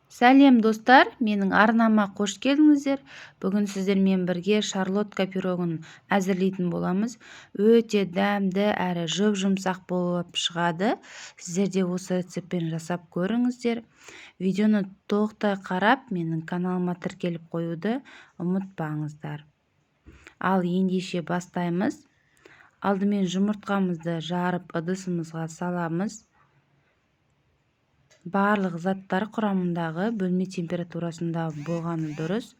Сәлем достар, менің арнама қош келдіңіздер. Бүгін сіздермен бірге шарлотка пирогын әзірлейтін боламыз. Өте дәмді әрі жұп-жұмсақ болып шығады. Сіздер де осы рецептпен жасап көріңіздер. Видеоны тоқтай қарап, менің каналыма тіркеліп қоюды ұмытпаңыздар. Ал ендеше бастаймыз. Алдымен жұмыртқамызды жарып ыдысымызға саламыз. Барлық заттар құрамындағы бөлме температурасында болғаны дұрыс.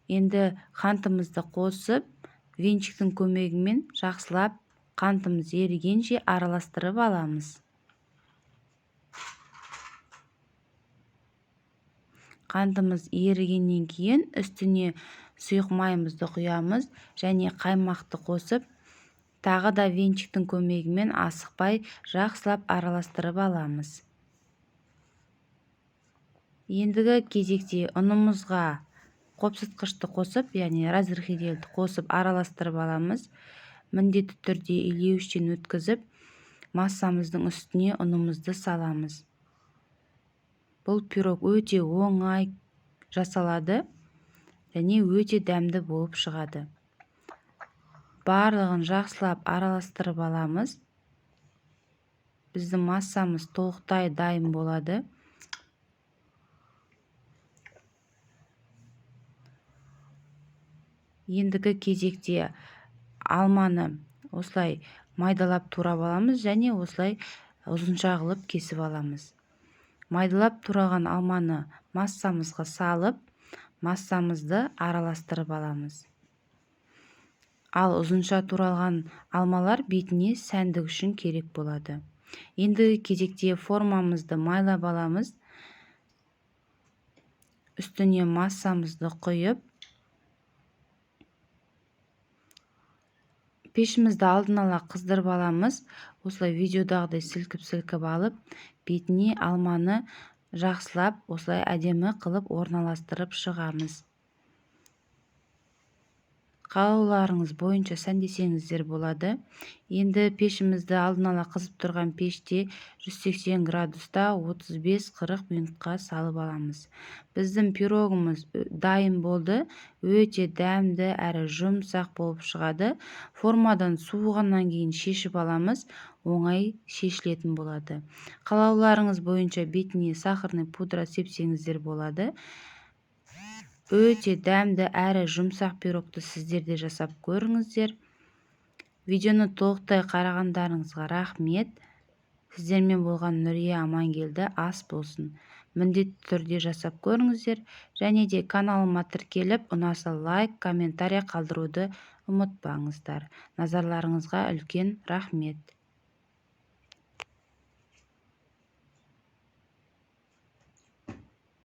Енді қантымызды қосып, венчиктің көмегімен жақсылап қантымыз ерігенше араластырып аламыз. Қантымыз ерігеннен кейін үстіне сұйық майымызды құямыз және қаймақты қосып, тағы да венчиктің көмегімен асықпай жақсылап араластырып аламыз. Ендігі кезекте ұнымызға қопсытқышты қосып, яғни разрыхителді қосып араластырып аламыз. Міндетті түрде илеуіштен өткізіп, массамыздың үстіне ұнымызды саламыз. Бұл пирог өте оңай жасалады және өте дәмді болып шығады. Барлығын жақсылап араластырып аламыз. Біздің массамыз толықтай дайын болады. Ендігі кезекте алманы осылай майдалап турап аламыз және осылай ұзынша қылып кесіп аламыз. Майдалап тураған алманы массамызға салып, массамызды араластырып аламыз. Ал ұзынша туралған алмалар бетіне сәндік үшін керек болады. Ендігі кезекте формамызды майлап аламыз. Үстіне массамызды құйып, пешімізді алдын ала қыздырып аламыз. Осылай видеодағыдай сілкіп алып, бетіне алманы жақсылап, осылай әдемі қылып орналастырып шығамыз. Қалауларыңыз бойынша сәндесеңіздер болады. Енді пешімізді алдын ала қызып тұрған пеште 180 градуста 35-40 минутқа салып аламыз. Біздің пирогымыз дайын болды. Өте дәмді әрі жұмсақ болып шығады. Формадан суығаннан кейін шешіп аламыз. Оңай шешілетін болады. Қалауларыңыз бойынша бетіне сахарный пудра сепсеңіздер болады. Өте дәмді әрі жұмсақ пирогты сіздер де жасап көріңіздер. Видеоны толықтай қарағандарыңызға рахмет. Сіздермен болған Нұрия Амангелді ас болсын. Міндетті түрде жасап көріңіздер. Және де каналыма тіркеліп, ұнаса лайк, комментарий қалдыруды ұмытпаңыздар. Назарларыңызға үлкен рахмет.